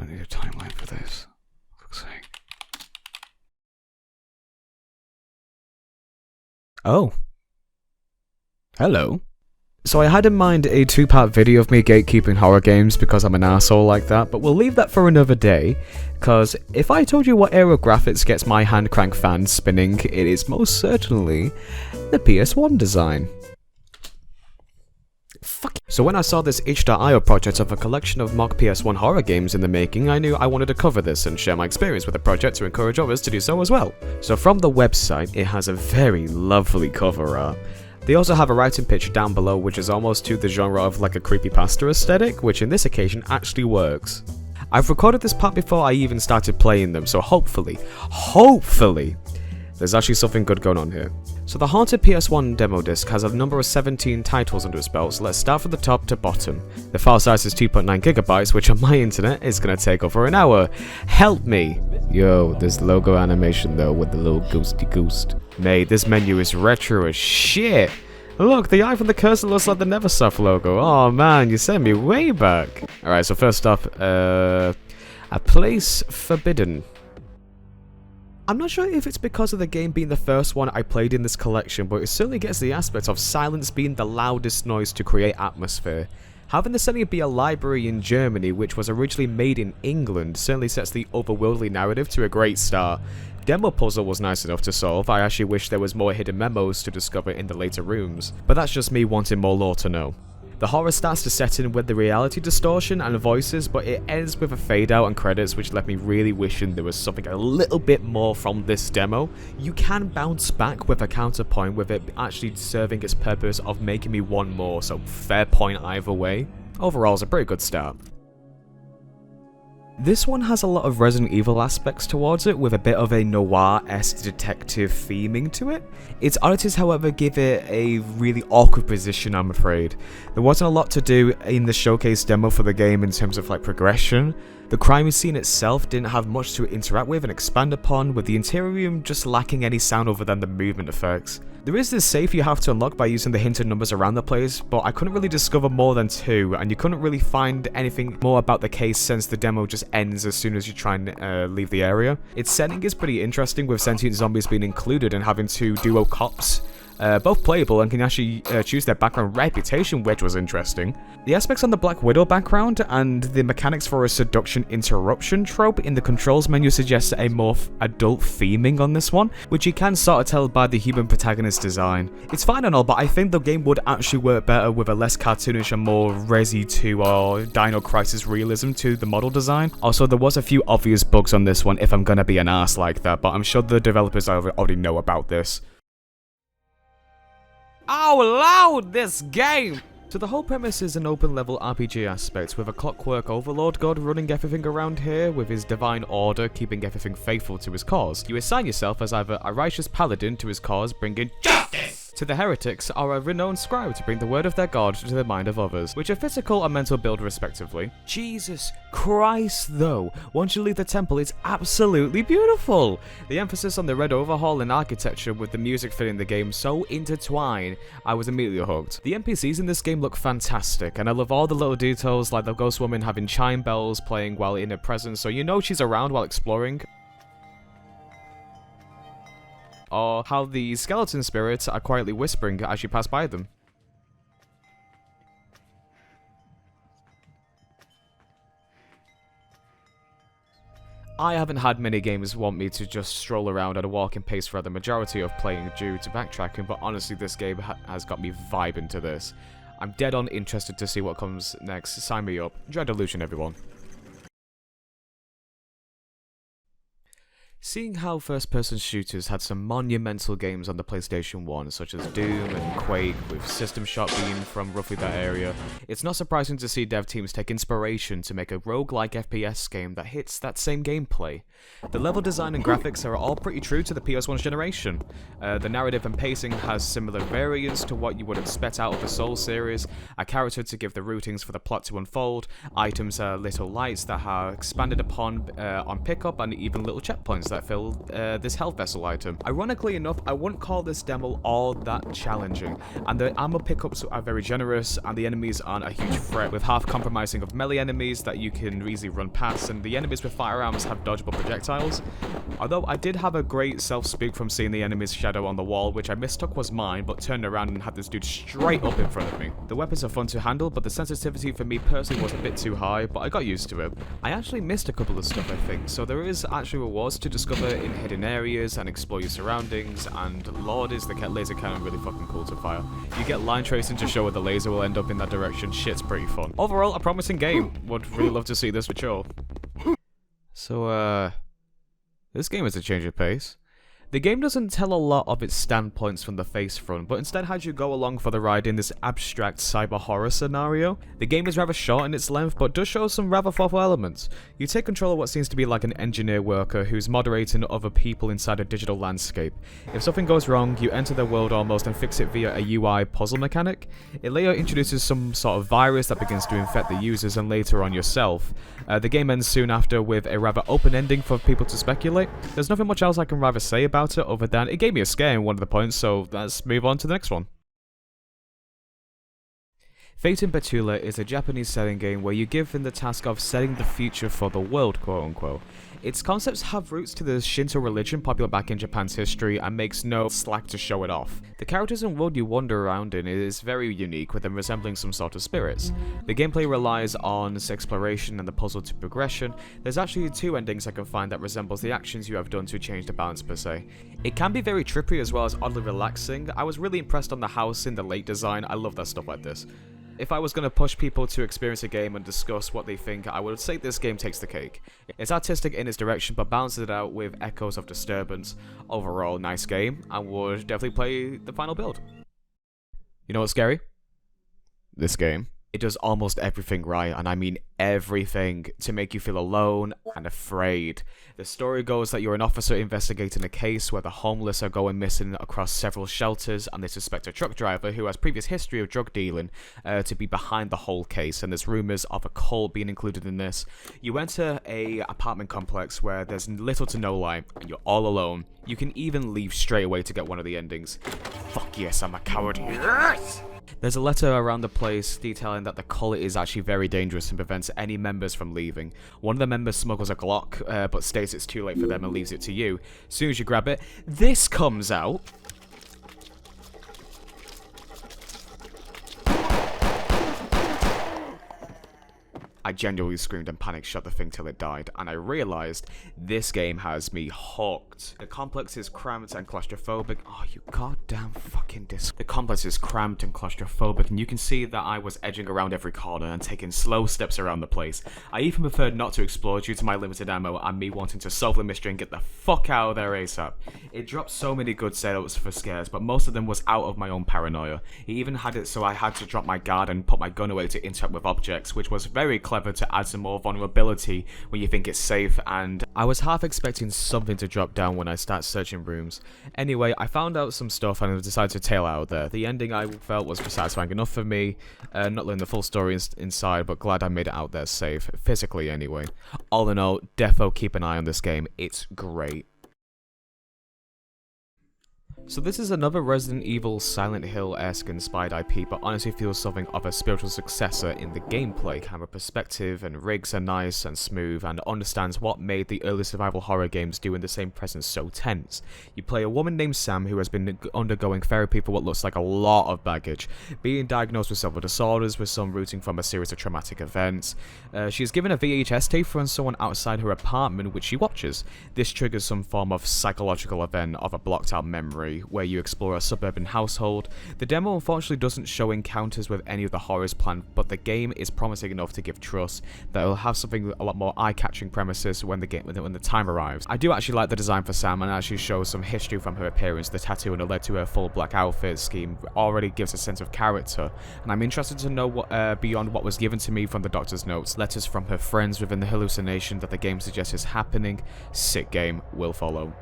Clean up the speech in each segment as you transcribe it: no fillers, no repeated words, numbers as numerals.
I need a timeline for this. For fuck's sake. Oh. Hello. So I had in mind a 2-part video of me gatekeeping horror games because I'm an asshole like that, but we'll leave that for another day, because if I told you what era of graphics gets my hand crank fan spinning, it is most certainly the PS1 design. Fuck. So when I saw this itch.io project of a collection of mock PS1 horror games in the making, I knew I wanted to cover this and share my experience with the project to encourage others to do so as well. So from the website, it has a very lovely cover art. They also have a writing picture down below which is almost to the genre of like a creepypasta aesthetic, which in this occasion actually works. I've recorded this part before I even started playing them, so hopefully, there's actually something good going on here. So the Haunted PS1 demo disc has a number of 17 titles under its belt, so let's start from the top to bottom. The file size is 2.9 gigabytes, which on my internet is going to take over an hour. Help me! Yo, this logo animation though with the little ghosty ghost. Mate, this menu is retro as shit! Look, the eye from the cursor looks like the Neversoft logo. Oh man, you sent me way back! Alright, so first up, A Place Forbidden. I'm not sure if it's because of the game being the first one I played in this collection, but it certainly gets the aspect of silence being the loudest noise to create atmosphere. Having the setting be a library in Germany, which was originally made in England, certainly sets the otherworldly narrative to a great start. Demo puzzle was nice enough to solve. I actually wish there was more hidden memos to discover in the later rooms, but that's just me wanting more lore to know. The horror starts to set in with the reality distortion and voices, but it ends with a fade out and credits, which left me really wishing there was something a little bit more from this demo. You can bounce back with a counterpoint, with it actually serving its purpose of making me want more, so fair point either way. Overall, it's a pretty good start. This one has a lot of Resident Evil aspects towards it, with a bit of a noir-esque detective theming to it. Its oddities, however, give it a really awkward position, I'm afraid. There wasn't a lot to do in the showcase demo for the game in terms of like progression. The crime scene itself didn't have much to interact with and expand upon, with the interior room just lacking any sound other than the movement effects. There is this safe you have to unlock by using the hinted numbers around the place, but I couldn't really discover more than 2, and you couldn't really find anything more about the case since the demo just ends as soon as you try and leave the area. Its setting is pretty interesting, with sentient zombies being included and having 2 duo cops. Both playable and can actually choose their background reputation, which was interesting. The aspects on the Black Widow background and the mechanics for a seduction interruption trope in the controls menu suggests a more adult theming on this one, which you can sort of tell by the human protagonist design. It's fine and all, but I think the game would actually work better with a less cartoonish and more Resi 2 or Dino Crisis realism to the model design. Also, there was a few obvious bugs on this one if I'm gonna be an ass like that, but I'm sure the developers already know about this. Oh, loud, this game! So the whole premise is an open level RPG aspect, with a clockwork overlord god running everything around here, with his divine order keeping everything faithful to his cause. You assign yourself as either a righteous paladin to his cause, bringing justice to the heretics, or a renowned scribe to bring the word of their god to the mind of others, which are physical and mental build respectively. Jesus Christ though, once you leave the temple it's absolutely beautiful! The emphasis on the red overhaul and architecture with the music fitting the game so intertwined, I was immediately hooked. The NPCs in this game look fantastic, and I love all the little details like the ghost woman having chime bells playing while in her presence so you know she's around while exploring. Or how the skeleton spirits are quietly whispering as you pass by them. I haven't had many games want me to just stroll around at a walking pace throughout the majority of playing due to backtracking, but honestly this game has got me vibing to this. I'm dead on interested to see what comes next. Sign me up. Enjoy Delusion, everyone. Seeing how first-person shooters had some monumental games on the PlayStation 1, such as Doom and Quake, with System Shock being from roughly that area, it's not surprising to see dev teams take inspiration to make a roguelike FPS game that hits that same gameplay. The level design and graphics are all pretty true to the PS1's generation. The narrative and pacing has similar variants to what you would expect out of the Soul series, a character to give the routings for the plot to unfold, items are little lights that are expanded upon on pickup, and even little checkpoints that fill this health vessel item. Ironically enough, I wouldn't call this demo all that challenging, and the ammo pickups are very generous, and the enemies aren't a huge threat, with half compromising of melee enemies that you can easily run past, and the enemies with firearms have dodgeable projectiles. Although I did have a great self-spook from seeing the enemy's shadow on the wall, which I mistook was mine, but turned around and had this dude straight up in front of me. The weapons are fun to handle, but the sensitivity for me personally was a bit too high, but I got used to it. I actually missed a couple of stuff, I think, so there is actually rewards to discover in hidden areas and explore your surroundings, and lord is the laser cannon really fucking cool to fire. You get line tracing to show where the laser will end up in that direction. Shit's pretty fun. Overall, a promising game. Would really love to see this mature. So, this game is a change of pace. The game doesn't tell a lot of its standpoints from the face front, but instead has you go along for the ride in this abstract cyber horror scenario. The game is rather short in its length, but does show some rather thoughtful elements. You take control of what seems to be like an engineer worker who's moderating other people inside a digital landscape. If something goes wrong, you enter the world almost and fix it via a UI puzzle mechanic. It later introduces some sort of virus that begins to infect the users and later on yourself. The game ends soon after with a rather open ending for people to speculate. There's nothing much else I can rather say about it other than it gave me a scare in one of the points, so let's move on to the next one. Fate in Betula is a Japanese setting game where you're given the task of setting the future for the world, quote unquote. Its concepts have roots to the Shinto religion popular back in Japan's history and makes no slack to show it off. The characters and world you wander around in is very unique, with them resembling some sort of spirits. The gameplay relies on exploration and the puzzle to progression. There's actually 2 endings I can find that resembles the actions you have done to change the balance per se. It can be very trippy as well as oddly relaxing. I was really impressed on the house in the late design. I love that stuff like this. If I was going to push people to experience a game and discuss what they think, I would say this game takes the cake. It's artistic in its direction, but balances it out with echoes of disturbance. Overall, nice game, and would definitely play the final build. You know what's scary? This game. It does almost everything right, and I mean everything, to make you feel alone and afraid. The story goes that you're an officer investigating a case where the homeless are going missing across several shelters, and they suspect a truck driver who has previous history of drug dealing to be behind the whole case, and there's rumours of a cult being included in this. You enter a apartment complex where there's little to no light, and you're all alone. You can even leave straight away to get one of the endings. Fuck yes, I'm a coward. Yes! There's a letter around the place detailing that the cult is actually very dangerous and prevents any members from leaving. One of the members smuggles a Glock, but states it's too late for them and leaves it to you. As soon as you grab it, this comes out. I genuinely screamed and panic shot the thing till it died, and I realised this game has me hooked. The complex is cramped and claustrophobic. Oh, you goddamn fucking disc. The complex is cramped and claustrophobic, and you can see that I was edging around every corner and taking slow steps around the place. I even preferred not to explore due to my limited ammo and me wanting to solve the mystery and get the fuck out of there ASAP. It dropped so many good setups for scares, but most of them was out of my own paranoia. It even had it so I had to drop my guard and put my gun away to interact with objects, which was very clever to add some more vulnerability when you think it's safe, and I was half expecting something to drop down when I start searching rooms. Anyway, I found out some stuff and I decided to tail out there. The ending I felt was satisfying enough for me, not learning the full story inside, but glad I made it out there safe, physically anyway. All in all, defo keep an eye on this game, it's great. So this is another Resident Evil Silent Hill-esque inspired IP, but honestly feels something of a spiritual successor in the gameplay. Camera perspective and rigs are nice and smooth, and understands what made the early survival horror games do in the same presence so tense. You play a woman named Sam who has been undergoing therapy for what looks like a lot of baggage, being diagnosed with several disorders, with some rooting from a series of traumatic events. She is given a VHS tape from someone outside her apartment which she watches. This triggers some form of psychological event of a blocked out memory, where you explore a suburban household. The demo unfortunately doesn't show encounters with any of the horrors planned, but the game is promising enough to give trust that it will have something a lot more eye-catching premises when the time arrives. I do actually like the design for Sam, and actually shows some history from her appearance. The tattoo and the led to her full black outfit scheme already gives a sense of character, and I'm interested to know what beyond what was given to me from the doctor's notes, letters from her friends within the hallucination that the game suggests is happening. Sick game will follow.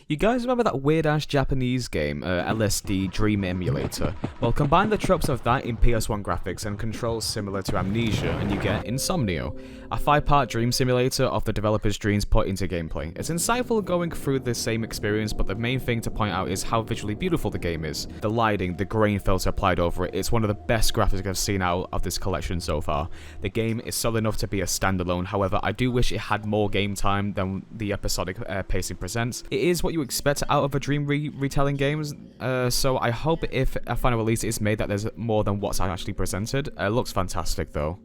You guys remember that weird-ass Japanese game, LSD Dream Emulator? Well, combine the tropes of that in PS1 graphics and controls similar to Amnesia, and you get Insomnio, a 5-part dream simulator of the developer's dreams put into gameplay. It's insightful going through the same experience, but the main thing to point out is how visually beautiful the game is. The lighting, the grain filter applied over it, it's one of the best graphics I've seen out of this collection so far. The game is solid enough to be a standalone, however, I do wish it had more game time than the episodic pacing presents. It is what you expect out of a dream retelling games, so I hope if a final release is made that there's more than what's actually presented. It looks fantastic though.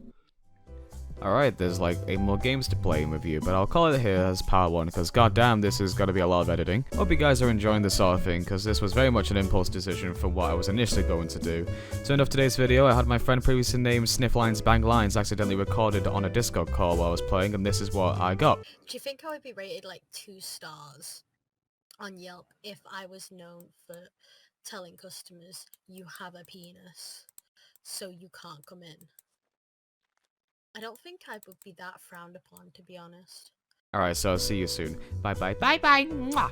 Alright, there's like 8 more games to play in review, but I'll call it here as part 1, because goddamn this is gonna be a lot of editing. Hope you guys are enjoying this sort of thing, because this was very much an impulse decision from what I was initially going to do. To end off today's video, I had my friend previously named Snifflines Bang Lines accidentally recorded on a Discord call while I was playing, and this is what I got. Do you think I would be rated like 2 stars on Yelp if I was known for telling customers you have a penis, so you can't come in? I don't think I would be that frowned upon, to be honest. Alright, so I'll see you soon. Bye bye. Bye bye. Mwah.